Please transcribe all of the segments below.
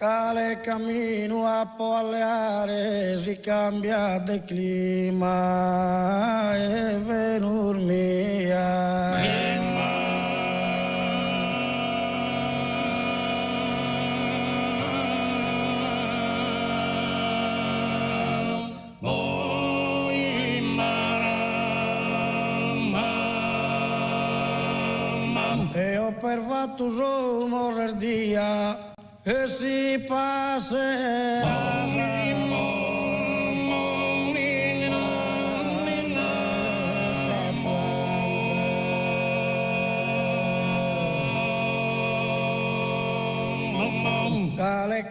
Cale camino a Poaleare si cambia de clima e venur mia. E ho per fatto solo morrer dia e si passerà.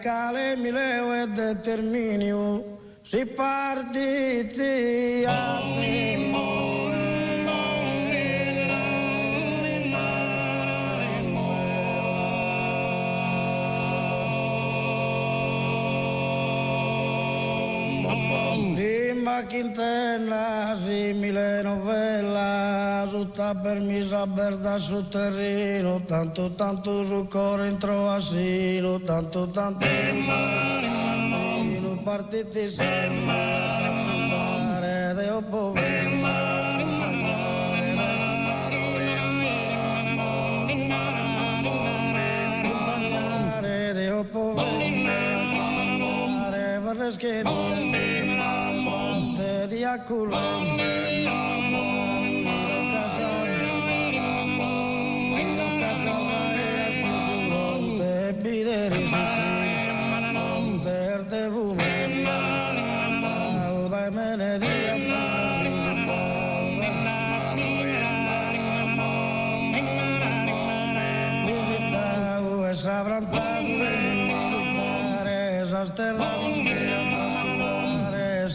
Cale mi leo e determinio si partiti a te. Quintena, simile novella, tutta permisa aperta sul terreno, tanto sul cuore entro asino, tanto partiti sempre a mandare de povero. Culo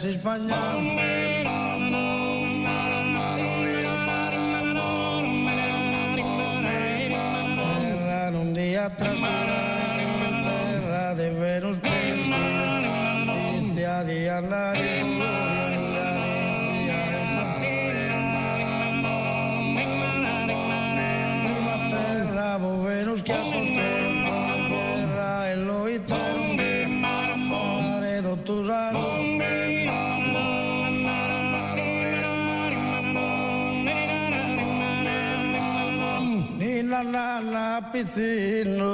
Spagna un día trascurare in terra de Venus por esquina a Diana terra bo Venus che a sospiro terra e lo iterno mare dottorano nana piscino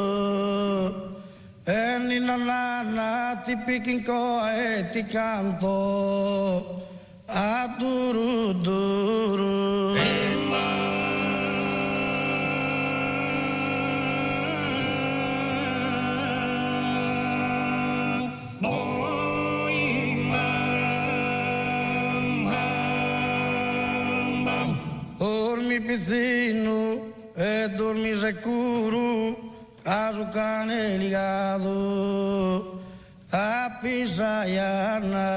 e nana ti pichinco e ti canto a duru duru dormi piscino e dormi sicuro, a su cane ligato a Pisaiana.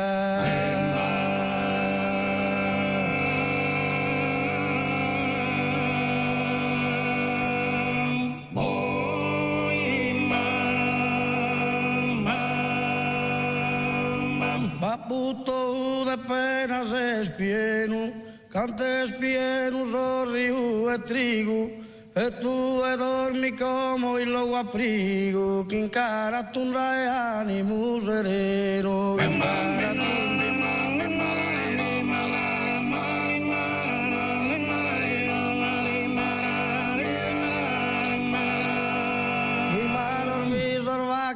Paputo de penas es pieno, cantes pieno, sorriu e trigo, e tu e dormi come il logo aprigo, che incara tundra e animo sereno, che incara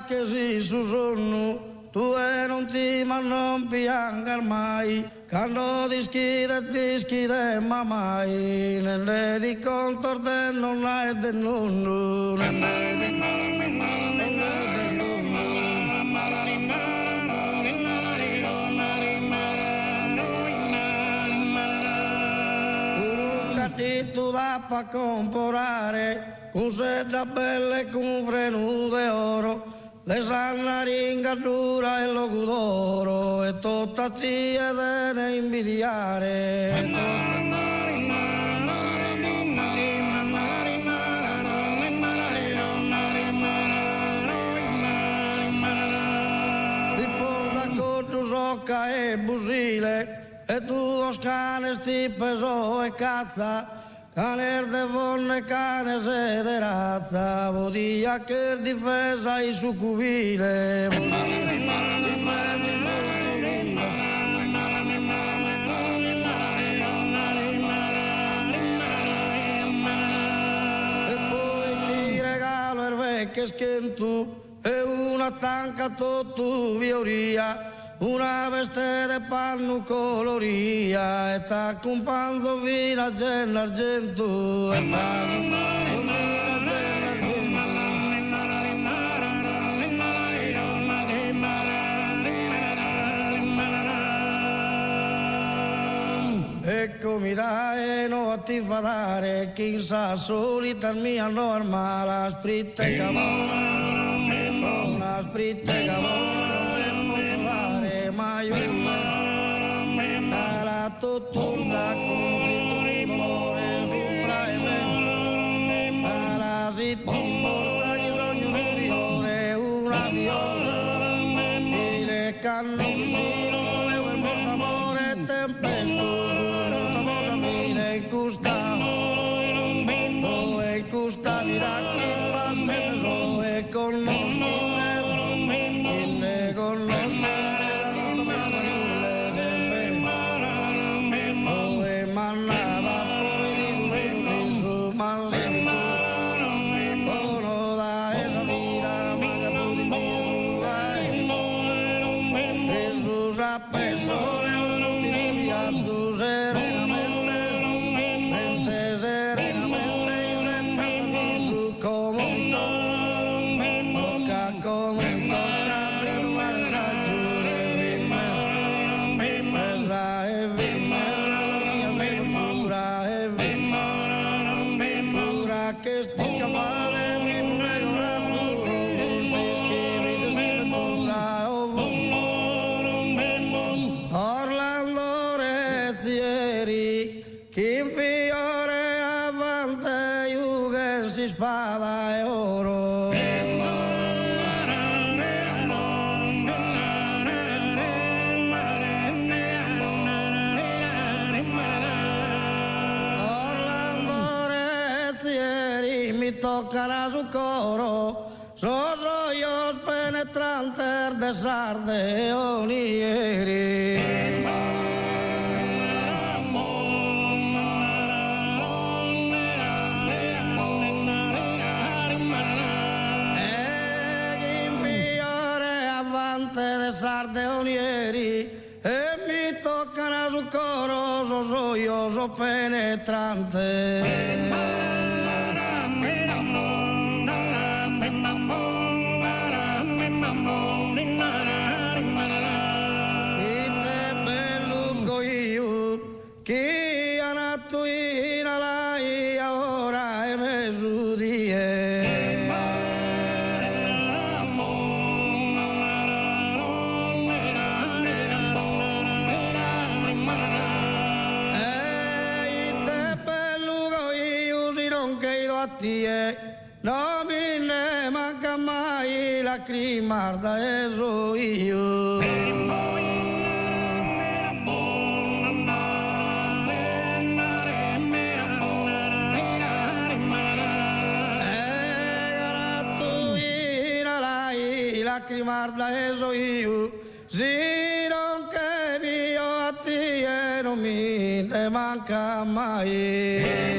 che si su sonno, tu e non ti ma non piangar mai, quando dischi de mamai, ne di contor de non hai de nonno, ne di tu da pa comporare, con sedda belle e con freno de oro, le sanna ringadura e locudoro, e tutta tia de ne invidiare. Riposa con tu socca e busile, e tu oscane sti peso e cazza, Cane de bonne, cane se de razza, vodia che difesa i succubile, e poi ti regalo il vecchio schientu e una tanca tutto vioria. Una veste de panno coloria e t'accompagno fino a Gennargentu e t'accompagno fino a Gennargentu. Eccomi dai, no a ti fa dare, chi sa solita mia normale, spritte cavona, una spritte cavona. Era tutto un dacco, dolore sopra e me. Era si ti importa che sogno un fiore, una viola. E le canno vicino, avevo il morto amore e tempesto. Molta cosa fine in custavo. E in custavi da chi passa e so e conosco. Ne conosco. Spada e oro Orlando Rezzieri mi toccano su coro sono io penetrante de sarde onieri sardeonieri e mi toccano sul coro, so io, so penetrante. E te bello io, chi ha nato in alai ora è messo di non mi ne manca mai la crimarda e so io la crimarda e so io si non che mio a te non mi ne manca mai